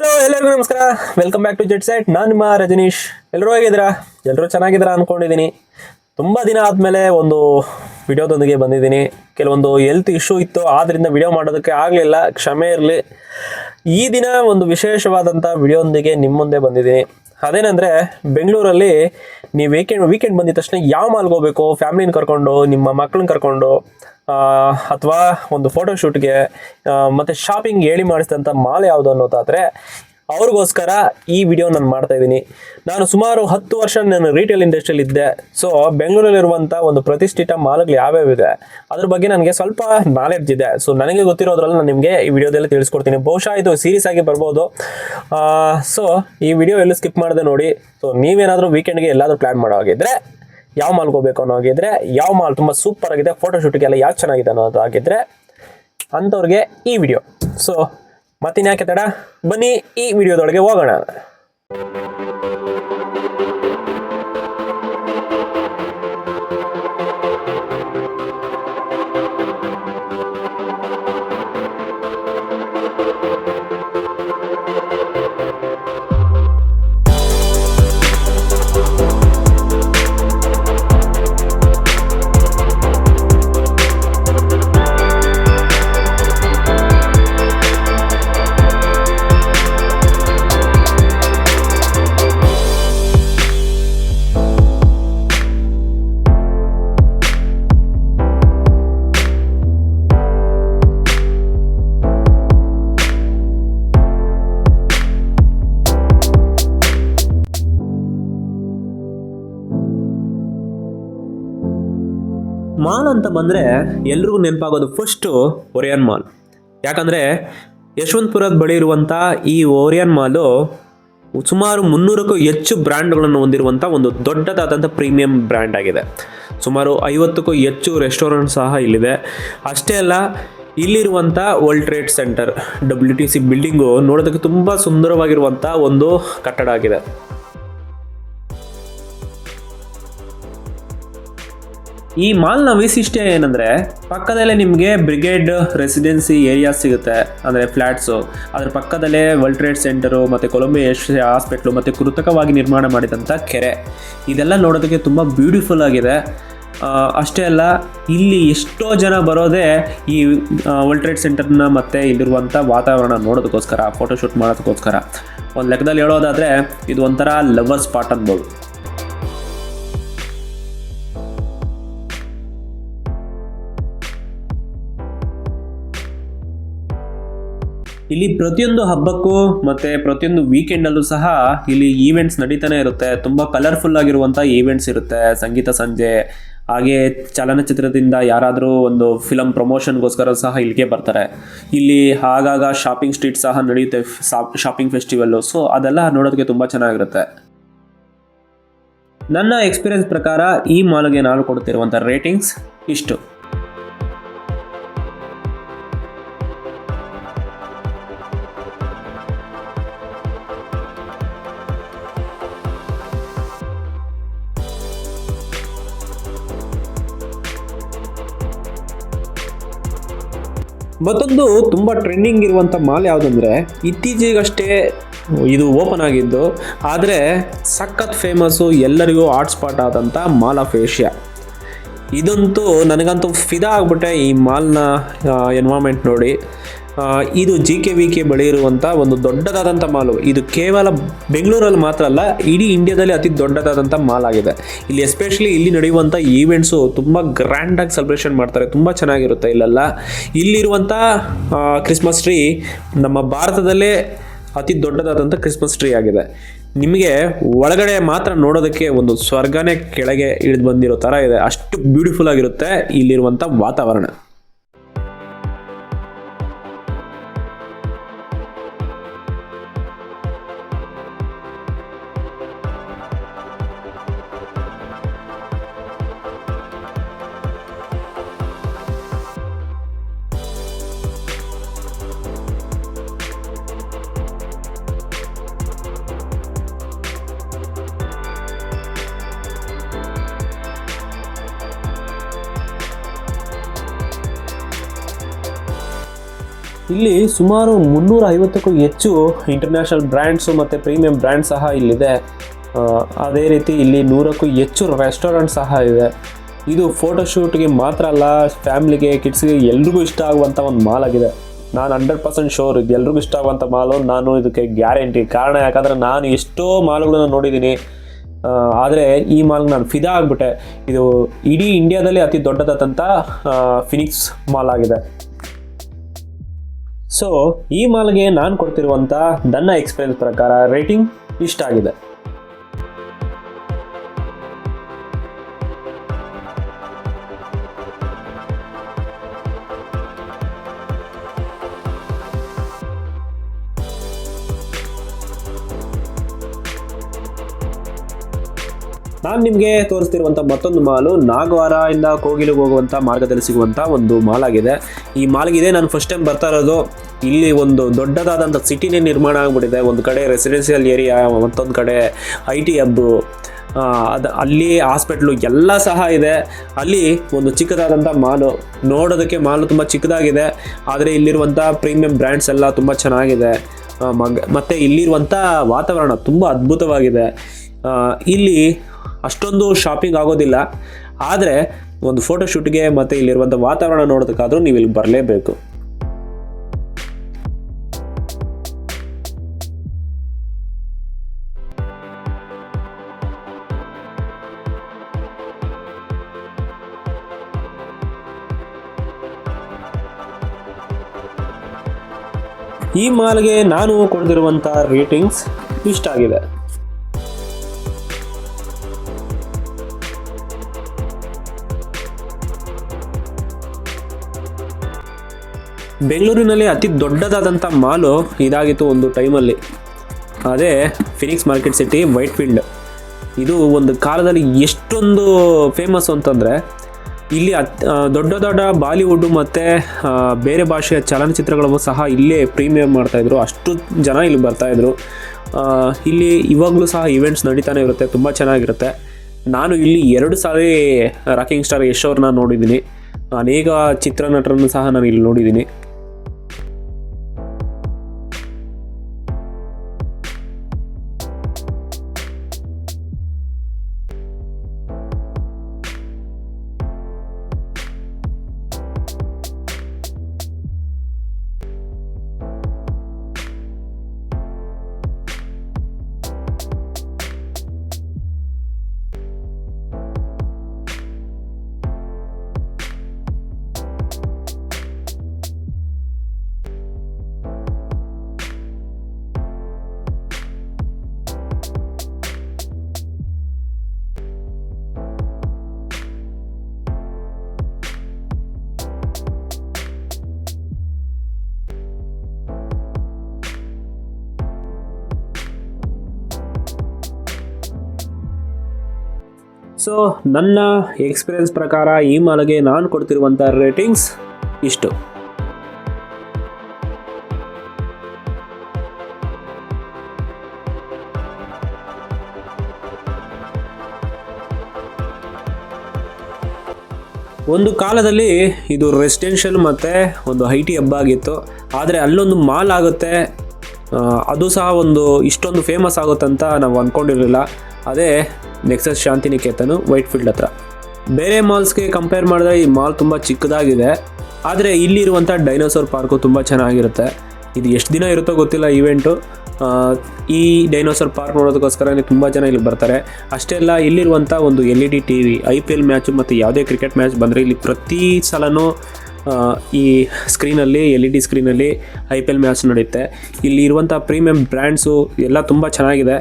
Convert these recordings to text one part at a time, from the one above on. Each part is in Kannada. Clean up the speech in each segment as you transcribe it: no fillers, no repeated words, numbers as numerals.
ಹಲೋ ಎಲ್ಲರಿಗೂ ನಮಸ್ಕಾರ. Welcome back to jet set. ನಾನು ನಿಮ್ಮ ರಜನೀಶ್. ಎಲ್ಲರೂ ಹೇಗಿದ್ದೀರಾ? ಎಲ್ಲರೂ ಚೆನ್ನಾಗಿದ್ದೀರಾ ಅಂದ್ಕೊಂಡಿದ್ದೀನಿ. ತುಂಬ ದಿನ ಆದಮೇಲೆ ಒಂದು ವಿಡಿಯೋದೊಂದಿಗೆ ಬಂದಿದ್ದೀನಿ. ಕೆಲವೊಂದು ಹೆಲ್ತ್ ಇಶ್ಯೂ ಇತ್ತು, ಆದ್ದರಿಂದ ವಿಡಿಯೋ ಮಾಡೋದಕ್ಕೆ ಆಗಲಿಲ್ಲ, ಕ್ಷಮೆ ಇರಲಿ. ಈ ದಿನ ಒಂದು ವಿಶೇಷವಾದಂಥ ವಿಡಿಯೋದೊಂದಿಗೆ ನಿಮ್ಮ ಮುಂದೆ ಬಂದಿದ್ದೀನಿ. ಅದೇನೆಂದರೆ, ಬೆಂಗಳೂರಲ್ಲಿ ನೀವು ವೀಕೆಂಡ್ ಬಂದಿದ ತಕ್ಷಣ ಯಾವ ಮಾಲ್ಗೆ ಹೋಗಬೇಕು, ಫ್ಯಾಮಿಲಿನ ಕರ್ಕೊಂಡು, ನಿಮ್ಮ ಮಕ್ಕಳನ್ನ ಕರ್ಕೊಂಡು, ಅಥವಾ ಒಂದು ಫೋಟೋಶೂಟ್ಗೆ ಮತ್ತು ಶಾಪಿಂಗ್ ಹೇಳಿ ಮಾಡಿಸಿದಂಥ ಮಾಲ್ ಯಾವುದು ಅನ್ನೋದಾದರೆ ಅವ್ರಿಗೋಸ್ಕರ ಈ ವಿಡಿಯೋ ನಾನು ಮಾಡ್ತಾಯಿದ್ದೀನಿ. ನಾನು ಸುಮಾರು 10 ವರ್ಷ ನಾನು ರಿಟೇಲ್ ಇಂಡಸ್ಟ್ರಿಯಲ್ಲಿ ಇದ್ದೆ. ಸೊ ಬೆಂಗಳೂರಲ್ಲಿರುವಂಥ ಒಂದು ಪ್ರತಿಷ್ಠಿತ ಮಾಲ್ಗಳು ಯಾವ್ಯಾವಿದೆ ಅದ್ರ ಬಗ್ಗೆ ನನಗೆ ಸ್ವಲ್ಪ ನಾಲೆಡ್ಜ್ ಇದೆ. ಸೊ ನನಗೆ ಗೊತ್ತಿರೋದ್ರಲ್ಲಿ ನಾನು ನಿಮಗೆ ಈ ವಿಡಿಯೋದಲ್ಲಿ ತಿಳಿಸ್ಕೊಡ್ತೀನಿ. ಬಹುಶಃ ಇದು ಸೀರೀಸ್ ಆಗಿ ಬರ್ಬೋದು. ಸೊ ಈ ವಿಡಿಯೋ ಎಲ್ಲೂ ಸ್ಕಿಪ್ ಮಾಡದೆ ನೋಡಿ. ಸೊ ನೀವೇನಾದರೂ ವೀಕೆಂಡ್ಗೆ ಎಲ್ಲಾದರೂ ಪ್ಲ್ಯಾನ್ ಮಾಡೋ ಹಾಗಿದ್ರೆ, ಯಾವ ಮಾಲ್ಗೆ ಹೋಗ್ಬೇಕು ಅನ್ನೋ ಹಾಗಿದ್ರೆ, ಯಾವ ಮಾಲ್ ತುಂಬ ಸೂಪರ್ ಆಗಿದೆ, ಫೋಟೋಶೂಟಿಗೆಲ್ಲ ಯಾಕೆ ಚೆನ್ನಾಗಿದೆ ಅನ್ನೋದು ಆಗಿದ್ರೆ ಅಂಥವ್ರಿಗೆ ಈ ವಿಡಿಯೋ. ಸೊ ಮತ್ತಿನ್ಯಾಕೆ ತಡ, ಬನ್ನಿ ಈ ವಿಡಿಯೋದೊಳಗೆ ಹೋಗೋಣ. ಮಾಲ್ ಅಂತ ಬಂದರೆ ಎಲ್ರಿಗೂ ನೆನಪಾಗೋದು ಫಸ್ಟು ಓರಿಯನ್ ಮಾಲ್. ಯಾಕಂದರೆ ಯಶವಂತಪುರದ ಬಳಿ ಇರುವಂಥ ಈ ಓರಿಯನ್ ಮಾಲು ಸುಮಾರು 300ಕ್ಕೂ ಹೆಚ್ಚು ಬ್ರ್ಯಾಂಡ್ಗಳನ್ನು ಹೊಂದಿರುವಂಥ ಒಂದು ದೊಡ್ಡದಾದಂಥ ಪ್ರೀಮಿಯಂ ಬ್ರ್ಯಾಂಡ್ ಆಗಿದೆ. ಸುಮಾರು 50ಕ್ಕೂ ಹೆಚ್ಚು ರೆಸ್ಟೋರೆಂಟ್ ಸಹ ಇಲ್ಲಿದೆ. ಅಷ್ಟೇ ಅಲ್ಲ, ಇಲ್ಲಿರುವಂಥ world trade center WTC building ನೋಡೋದಕ್ಕೆ ತುಂಬ ಸುಂದರವಾಗಿರುವಂಥ ಒಂದು ಕಟ್ಟಡ ಆಗಿದೆ. ಈ ಮಾಲ್ನ ವೈಶಿಷ್ಟ್ಯ ಏನಂದರೆ, ಪಕ್ಕದಲ್ಲೇ ನಿಮಗೆ ಬ್ರಿಗೇಡ್ ರೆಸಿಡೆನ್ಸಿ ಏರಿಯಾ ಸಿಗುತ್ತೆ, ಅಂದರೆ ಫ್ಲ್ಯಾಟ್ಸು. ಅದರ ಪಕ್ಕದಲ್ಲೇ ವರ್ಲ್ಡ್ ಟ್ರೇಡ್ ಸೆಂಟರು ಮತ್ತು ಕೊಲಂಬಿಯಾ ಹಾಸ್ಪಿಟ್ಲು ಮತ್ತು ಕೃತಕವಾಗಿ ನಿರ್ಮಾಣ ಮಾಡಿದಂಥ ಕೆರೆ, ಇದೆಲ್ಲ ನೋಡೋದಕ್ಕೆ ತುಂಬ ಬ್ಯೂಟಿಫುಲ್ ಆಗಿದೆ. ಅಷ್ಟೇ ಅಲ್ಲ, ಇಲ್ಲಿ ಎಷ್ಟೋ ಜನ ಬರೋದೇ ಈ ವರ್ಲ್ಡ್ ಟ್ರೇಡ್ ಸೆಂಟರ್ನ ಮತ್ತು ಇಲ್ಲಿರುವಂಥ ವಾತಾವರಣ ನೋಡೋದಕ್ಕೋಸ್ಕರ, ಫೋಟೋಶೂಟ್ ಮಾಡೋದಕ್ಕೋಸ್ಕರ. ಒಂದು ಲೆಕ್ಕದಲ್ಲಿ ಹೇಳೋದಾದರೆ ಇದು ಒಂಥರ ಲವರ್ ಸ್ಪಾಟ್ ಅನ್ಬೋದು. ಇಲ್ಲಿ ಪ್ರತಿಯೊಂದು ಹಬ್ಬಕ್ಕೂ ಮತ್ತು ಪ್ರತಿಯೊಂದು ವೀಕೆಂಡಲ್ಲೂ ಸಹ ಇಲ್ಲಿ ಈವೆಂಟ್ಸ್ ನಡೀತಾನೆ ಇರುತ್ತೆ. ತುಂಬ ಕಲರ್ಫುಲ್ ಆಗಿರುವಂಥ ಈವೆಂಟ್ಸ್ ಇರುತ್ತೆ. ಸಂಗೀತ ಸಂಜೆ, ಹಾಗೆ ಚಲನಚಿತ್ರದಿಂದ ಯಾರಾದರೂ ಒಂದು ಫಿಲಮ್ ಪ್ರಮೋಷನ್ಗೋಸ್ಕರ ಸಹ ಇಲ್ಲಿಗೆ ಬರ್ತಾರೆ. ಇಲ್ಲಿ ಆಗಾಗ ಶಾಪಿಂಗ್ ಸ್ಟ್ರೀಟ್ ಸಹ ನಡೆಯುತ್ತೆ, ಶಾಪಿಂಗ್ ಫೆಸ್ಟಿವಲ್ಲು. ಸೊ ಅದೆಲ್ಲ ನೋಡೋದಕ್ಕೆ ತುಂಬ ಚೆನ್ನಾಗಿರುತ್ತೆ. ನನ್ನ ಎಕ್ಸ್ಪೀರಿಯನ್ಸ್ ಪ್ರಕಾರ ಈ ಮಾಲ್ಗೆ ನಾನು ಕೊಡ್ತಿರುವಂಥ ರೇಟಿಂಗ್ಸ್ ಇಷ್ಟು. ಮತ್ತೊಂದು ತುಂಬ ಟ್ರೆಂಡಿಂಗ್ ಇರುವಂಥ ಮಾಲ್ ಯಾವುದಂದರೆ, ಇತ್ತೀಚೆಗಷ್ಟೇ ಇದು ಓಪನ್ ಆಗಿದ್ದು, ಆದರೆ ಸಖತ್ ಫೇಮಸ್ಸು, ಎಲ್ಲರಿಗೂ ಹಾಟ್ ಸ್ಪಾಟ್ ಆದಂಥ ಮಾಲ್ ಆಫ್ ಏಷ್ಯಾ. ಇದಂತೂ ನನಗಂತೂ ಫಿದಾ ಆಗಿಬಿಟ್ಟೆ ಈ ಮಾಲ್ನ ಎನ್ವೈರ್ಮೆಂಟ್ ನೋಡಿ. ಇದು GKVK ಬಳಿ ಇರುವಂಥ ಒಂದು ದೊಡ್ಡದಾದಂಥ ಮಾಲು. ಇದು ಕೇವಲ ಬೆಂಗಳೂರಲ್ಲಿ ಮಾತ್ರ ಅಲ್ಲ, ಇಡೀ ಇಂಡಿಯಾದಲ್ಲಿ ಅತಿ ದೊಡ್ಡದಾದಂಥ ಮಾಲ್ ಆಗಿದೆ. ಇಲ್ಲಿ ಎಸ್ಪೆಷಲಿ ಇಲ್ಲಿ ನಡೆಯುವಂಥ ಈವೆಂಟ್ಸು ತುಂಬ ಗ್ರ್ಯಾಂಡಾಗಿ ಸೆಲೆಬ್ರೇಷನ್ ಮಾಡ್ತಾರೆ, ತುಂಬ ಚೆನ್ನಾಗಿರುತ್ತೆ ಇಲ್ಲೆಲ್ಲ. ಇಲ್ಲಿರುವಂಥ ಕ್ರಿಸ್ಮಸ್ ಟ್ರೀ ನಮ್ಮ ಭಾರತದಲ್ಲೇ ಅತಿ ದೊಡ್ಡದಾದಂಥ ಕ್ರಿಸ್ಮಸ್ ಟ್ರೀ ಆಗಿದೆ. ನಿಮಗೆ ಒಳಗಡೆ ಮಾತ್ರ ನೋಡೋದಕ್ಕೆ ಒಂದು ಸ್ವರ್ಗನೇ ಕೆಳಗೆ ಇಳಿದು ಬಂದಿರೋ ಥರ ಇದೆ, ಅಷ್ಟು ಬ್ಯೂಟಿಫುಲ್ ಆಗಿರುತ್ತೆ ಇಲ್ಲಿರುವಂಥ ವಾತಾವರಣ. ಇಲ್ಲಿ ಸುಮಾರು 350ಕ್ಕೂ ಹೆಚ್ಚು ಇಂಟರ್ನ್ಯಾಷನಲ್ ಬ್ರ್ಯಾಂಡ್ಸು ಮತ್ತು ಪ್ರೀಮಿಯಂ ಬ್ರ್ಯಾಂಡ್ ಸಹ ಇಲ್ಲಿದೆ. ಅದೇ ರೀತಿ ಇಲ್ಲಿ 100ಕ್ಕೂ ಹೆಚ್ಚು ರೆಸ್ಟೋರೆಂಟ್ ಸಹ ಇದೆ. ಇದು ಫೋಟೋಶೂಟ್ಗೆ ಮಾತ್ರ ಅಲ್ಲ, ಫ್ಯಾಮ್ಲಿಗೆ, ಕಿಡ್ಸ್ಗೆ ಎಲ್ರಿಗೂ ಇಷ್ಟ ಆಗುವಂಥ ಒಂದು ಮಾಲ್ ಆಗಿದೆ. ನಾನು 100% ಶೋರ್ ಇದು ಎಲ್ರಿಗೂ ಇಷ್ಟ ಆಗುವಂಥ ಮಾಲು. ನಾನು ಇದಕ್ಕೆ ಗ್ಯಾರಂಟಿ. ಕಾರಣ ಯಾಕಂದರೆ ನಾನು ಎಷ್ಟೋ ಮಾಲ್ಗಳನ್ನ ನೋಡಿದ್ದೀನಿ, ಆದರೆ ಈ ಮಾಲ್ಗೆ ನಾನು ಫಿದಾ ಆಗಿಬಿಟ್ಟೆ. ಇದು ಇಡೀ ಇಂಡಿಯಾದಲ್ಲಿ ಅತಿ ದೊಡ್ಡದಾದಂಥ ಫಿನಿಕ್ಸ್ ಮಾಲ್ ಆಗಿದೆ. ಸೊ ಈ ಮಾಲ್ಗೆ ನಾನು ಕೊಡ್ತಿರುವಂಥ ನನ್ನ ಎಕ್ಸ್ಪೀರಿಯನ್ಸ್ ಪ್ರಕಾರ ರೇಟಿಂಗ್ ಇಷ್ಟ ಆಗಿದೆ. ನಾನು ನಿಮಗೆ ತೋರಿಸ್ತಿರುವಂಥ ಮತ್ತೊಂದು ಮಾಲು ನಾಗವಾರದಿಂದ ಕೋಗಿಲಿಗೆ ಹೋಗುವಂಥ ಮಾರ್ಗದಲ್ಲಿ ಸಿಗುವಂಥ ಒಂದು ಮಾಲ್ ಆಗಿದೆ. ಈ ಮಾಲ್ಗಿದೆ ನಾನು ಫಸ್ಟ್ ಟೈಮ್ ಬರ್ತಾ ಇರೋದು. ಇಲ್ಲಿ ಒಂದು ದೊಡ್ಡದಾದಂಥ ಸಿಟಿನೇ ನಿರ್ಮಾಣ ಆಗಿಬಿಟ್ಟಿದೆ. ಒಂದು ಕಡೆ ರೆಸಿಡೆನ್ಷಿಯಲ್ ಏರಿಯಾ, ಮತ್ತೊಂದು ಕಡೆ IT ಹಬ್ಬು, ಅಲ್ಲಿ ಹಾಸ್ಪಿಟ್ಲು ಎಲ್ಲ ಸಹ ಇದೆ. ಅಲ್ಲಿ ಒಂದು ಚಿಕ್ಕದಾದಂಥ ಮಾಲು, ನೋಡೋದಕ್ಕೆ ಮಾಲು ತುಂಬ ಚಿಕ್ಕದಾಗಿದೆ, ಆದರೆ ಇಲ್ಲಿರುವಂಥ ಪ್ರೀಮಿಯಂ ಬ್ರ್ಯಾಂಡ್ಸ್ ಎಲ್ಲ ತುಂಬ ಚೆನ್ನಾಗಿದೆ. ಮತ್ತು ಇಲ್ಲಿರುವಂಥ ವಾತಾವರಣ ತುಂಬ ಅದ್ಭುತವಾಗಿದೆ. ಇಲ್ಲಿ ಅಷ್ಟೊಂದು ಶಾಪಿಂಗ್ ಆಗೋದಿಲ್ಲ, ಆದರೆ ಒಂದು ಫೋಟೋಶೂಟ್ಗೆ ಮತ್ತು ಇಲ್ಲಿರುವಂಥ ವಾತಾವರಣ ನೋಡೋದಕ್ಕಾದರೂ ನೀವು ಇಲ್ಲಿ ಬರಲೇಬೇಕು. ಈ ಮಾಲ್ಗೆ ನಾನು ಕೊಡ್ತಿರುವಂಥ ರೇಟಿಂಗ್ಸ್ ಇಷ್ಟ ಆಗಿದೆ. ಬೆಂಗಳೂರಿನಲ್ಲಿ ಅತಿ ದೊಡ್ಡದಾದಂಥ ಮಾಲು ಇದಾಗಿತ್ತು ಒಂದು ಟೈಮಲ್ಲಿ. ಅದೇ ಫಿನಿಕ್ಸ್ ಮಾರ್ಕೆಟ್ ಸಿಟಿ ವೈಟ್ಫೀಲ್ಡ್. ಇದು ಒಂದು ಕಾಲದಲ್ಲಿ ಎಷ್ಟೊಂದು ಫೇಮಸ್ಸು ಅಂತಂದರೆ, ಇಲ್ಲಿ ದೊಡ್ಡ ದೊಡ್ಡ ಬಾಲಿವುಡ್ಡು ಮತ್ತು ಬೇರೆ ಭಾಷೆಯ ಚಲನಚಿತ್ರಗಳು ಸಹ ಇಲ್ಲೇ ಪ್ರೀಮಿಯರ್ ಮಾಡ್ತಾಯಿದ್ರು. ಅಷ್ಟು ಜನ ಇಲ್ಲಿ ಬರ್ತಾಯಿದ್ರು. ಇಲ್ಲಿ ಇವಾಗಲೂ ಸಹ ಇವೆಂಟ್ಸ್ ನಡೀತಾನೆ ಇರುತ್ತೆ, ತುಂಬ ಚೆನ್ನಾಗಿರುತ್ತೆ. ನಾನು ಇಲ್ಲಿ 2 ಸಾರಿ ರಾಕಿಂಗ್ ಸ್ಟಾರ್ ಯಶ್ ಅವ್ರನ್ನ ನೋಡಿದ್ದೀನಿ. ಅನೇಕ ಚಿತ್ರನಟರನ್ನು ಸಹ ನಾನು ಇಲ್ಲಿ ನೋಡಿದ್ದೀನಿ. ಸೊ ನನ್ನ ಎಕ್ಸ್ಪೀರಿಯನ್ಸ್ ಪ್ರಕಾರ ಈ ಮಾಲ್ಗೆ ನಾನು ಕೊಡ್ತಿರುವಂಥ ರೇಟಿಂಗ್ಸ್ ಇಷ್ಟು. ಒಂದು ಕಾಲದಲ್ಲಿ ಇದು ರೆಸಿಡೆನ್ಷಿಯಲ್ ಮತ್ತು ಒಂದು IT ಹಬ್ಬ ಆಗಿತ್ತು. ಆದರೆ ಅಲ್ಲೊಂದು ಮಾಲ್ ಆಗುತ್ತೆ, ಅದು ಸಹ ಒಂದು ಇಷ್ಟೊಂದು ಫೇಮಸ್ ಆಗುತ್ತಂತ ನಾವು ಅಂದ್ಕೊಂಡಿರಲಿಲ್ಲ. ಅದೇ ನೆಕ್ಸಸ್ ಶಾಂತಿನಿಕೇತನ್ ವೈಟ್ಫೀಲ್ಡ್ ಹತ್ರ. ಬೇರೆ ಮಾಲ್ಸ್ಗೆ ಕಂಪೇರ್ ಮಾಡಿದ್ರೆ ಈ ಮಾಲ್ ತುಂಬ ಚಿಕ್ಕದಾಗಿದೆ, ಆದರೆ ಇಲ್ಲಿರುವಂಥ ಡೈನೋಸಾರ್ ಪಾರ್ಕು ತುಂಬ ಚೆನ್ನಾಗಿರುತ್ತೆ. ಇದು ಎಷ್ಟು ದಿನ ಇರುತ್ತೋ ಗೊತ್ತಿಲ್ಲ ಇವೆಂಟು. ಈ ಡೈನೋಸಾರ್ ಪಾರ್ಕ್ ನೋಡೋದಕ್ಕೋಸ್ಕರನೇ ತುಂಬ ಜನ ಇಲ್ಲಿ ಬರ್ತಾರೆ. ಅಷ್ಟೇ ಅಲ್ಲ, ಇಲ್ಲಿರುವಂಥ ಒಂದು LED TV, IPL ಮ್ಯಾಚು ಮತ್ತು ಯಾವುದೇ ಕ್ರಿಕೆಟ್ ಮ್ಯಾಚ್ ಬಂದರೆ ಇಲ್ಲಿ ಪ್ರತಿ ಸಲನೂ ಈ ಸ್ಕ್ರೀನಲ್ಲಿ, LED ಸ್ಕ್ರೀನಲ್ಲಿ IPL ಮ್ಯಾಚ್ ನಡೆಯುತ್ತೆ. ಇಲ್ಲಿ ಇರುವಂಥ ಪ್ರೀಮಿಯಂ ಬ್ರ್ಯಾಂಡ್ಸು ಎಲ್ಲ ತುಂಬ ಚೆನ್ನಾಗಿದೆ.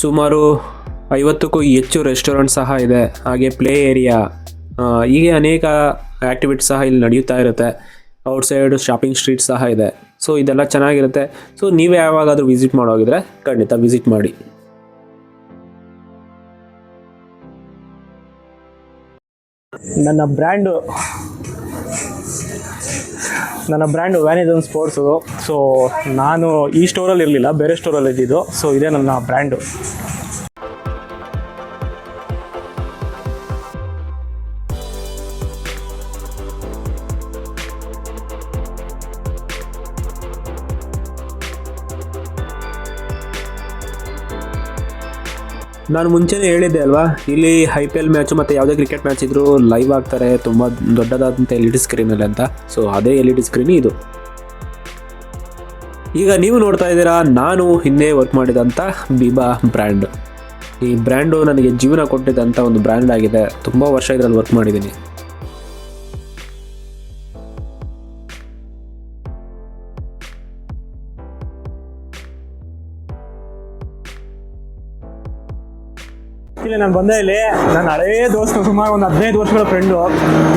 ಸುಮಾರು 50ಕ್ಕೂ ಹೆಚ್ಚು ರೆಸ್ಟೋರೆಂಟ್ ಸಹ ಇದೆ. ಹಾಗೆ ಪ್ಲೇ ಏರಿಯಾ, ಹೀಗೆ ಅನೇಕ ಆ್ಯಕ್ಟಿವಿಟೀಸ್ ಸಹ ಇಲ್ಲಿ ನಡೆಯುತ್ತಾ ಇರುತ್ತೆ. ಔಟ್ಸೈಡ್ ಶಾಪಿಂಗ್ ಸ್ಟ್ರೀಟ್ ಸಹ ಇದೆ. ಸೊ ಇದೆಲ್ಲ ಚೆನ್ನಾಗಿರುತ್ತೆ. ಸೊ ನೀವೇ ಯಾವಾಗಾದರೂ ವಿಸಿಟ್ ಮಾಡೋಗಿದ್ರೆ ಖಂಡಿತ ವಿಸಿಟ್ ಮಾಡಿ. ನನ್ನ ಬ್ರ್ಯಾಂಡು ವ್ಯಾನಿಸಮ್ ಸ್ಪೋರ್ಟ್ಸು. ಸೊ ನಾನು ಈ ಸ್ಟೋರಲ್ಲಿ ಇರಲಿಲ್ಲ, ಬೇರೆ ಸ್ಟೋರಲ್ಲಿ ಇದ್ದಿದ್ದು. ಸೊ ಇದೇ ನನ್ನ ಬ್ರ್ಯಾಂಡು. ನಾನು ಮುಂಚೆನೇ ಹೇಳಿದ್ದೆ ಅಲ್ವಾ, ಇಲ್ಲಿ IPL ಮ್ಯಾಚು ಮತ್ತು ಯಾವುದೇ ಕ್ರಿಕೆಟ್ ಮ್ಯಾಚ್ ಇದ್ರೂ ಲೈವ್ ಆಗ್ತಾರೆ ತುಂಬ ದೊಡ್ಡದಾದಂಥ LED ಸ್ಕ್ರೀನಲ್ಲಿ ಅಂತ. ಸೊ ಅದೇ LED ಸ್ಕ್ರೀನ್ ಇದು. ಈಗ ನೀವು ನೋಡ್ತಾ ಇದ್ದೀರಾ ನಾನು ಹಿಂದೆ ವರ್ಕ್ ಮಾಡಿದಂಥ ಬಿಬಾ ಬ್ರ್ಯಾಂಡ್. ಈ ಬ್ರ್ಯಾಂಡು ನನಗೆ ಜೀವನ ಕೊಟ್ಟಿದ್ದಂಥ ಒಂದು ಬ್ರ್ಯಾಂಡ್ ಆಗಿದೆ. ತುಂಬ ವರ್ಷ ಇದರಲ್ಲಿ ವರ್ಕ್ ಮಾಡಿದ್ದೀನಿ. ಇಲ್ಲಿ ನಾನು ಬಂದೆ. ಇಲ್ಲಿ ನನ್ನ ಹಳೇ ದೋಸ್ತು, ಸುಮಾರು ಒಂದು 15 ವರ್ಷಗಳ ಫ್ರೆಂಡು.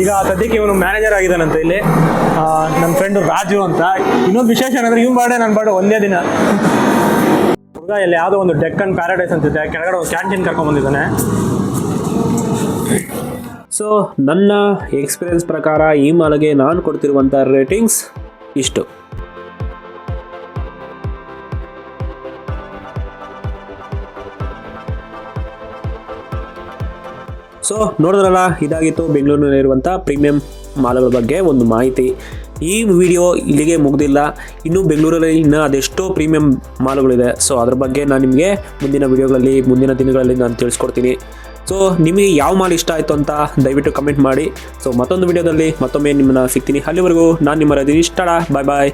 ಈಗ ಸದ್ಯಕ್ಕೆ ಇವನು ಮ್ಯಾನೇಜರ್ ಆಗಿದ್ದಾನಂತ ಇಲ್ಲಿ. ನನ್ನ ಫ್ರೆಂಡು ರಾಜು ಅಂತ. ಇನ್ನೊಂದು ವಿಶೇಷ ಏನಂದ್ರೆ ಇವ್ನು ಬಾರ್ಡೆ ನನ್ನ ಬಾರ್ಡೆ ಒಂದೇ ದಿನ. ಹುಡುಗ ಇಲ್ಲಿ ಯಾವುದೋ ಒಂದು ಡೆಕ್ಕನ್ ಪ್ಯಾರಡೈಸ್ ಅಂತಿದೆ, ಕೆಳಗಡೆ ಒಂದು ಕ್ಯಾಂಟೀನ್ ಕರ್ಕೊಂಡ್ಬಂದಿದ್ದಾನೆ. ಸೊ ನನ್ನ ಎಕ್ಸ್ಪೀರಿಯನ್ಸ್ ಪ್ರಕಾರ ಈ ಮಾಲ್ಗೆ ನಾನು ಕೊಡ್ತಿರುವಂಥ ರೇಟಿಂಗ್ಸ್ ಇಷ್ಟು. ಸೊ ನೋಡಿದ್ರಲ್ಲ, ಇದಾಗಿತ್ತು ಬೆಂಗಳೂರಿನಲ್ಲಿರುವಂಥ ಪ್ರೀಮಿಯಂ ಮಾಲ್ಗಳ ಬಗ್ಗೆ ಒಂದು ಮಾಹಿತಿ. ಈ ವಿಡಿಯೋ ಇಲ್ಲಿಗೆ ಮುಗ್ದಿಲ್ಲ. ಇನ್ನೂ ಬೆಂಗಳೂರಲ್ಲಿ ಇನ್ನೂ ಅದೆಷ್ಟೋ ಪ್ರೀಮಿಯಂ ಮಾಲ್ಗಳಿದೆ. ಸೊ ಅದ್ರ ಬಗ್ಗೆ ನಾನು ನಿಮಗೆ ಮುಂದಿನ ವಿಡಿಯೋಗಳಲ್ಲಿ, ಮುಂದಿನ ದಿನಗಳಲ್ಲಿ ನಾನು ತಿಳಿಸ್ಕೊಡ್ತೀನಿ. ಸೊ ನಿಮಗೆ ಯಾವ ಮಾಲ್ ಇಷ್ಟ ಆಯಿತು ಅಂತ ದಯವಿಟ್ಟು ಕಮೆಂಟ್ ಮಾಡಿ. ಸೊ ಮತ್ತೊಂದು ವಿಡಿಯೋದಲ್ಲಿ ಮತ್ತೊಮ್ಮೆ ನಿಮ್ಮನ್ನು ಸಿಗ್ತೀನಿ. ಅಲ್ಲಿವರೆಗೂ ನಾನು ನಿಮ್ಮ ರಜನೀಶ್. ಬಾಯ್ ಬಾಯ್.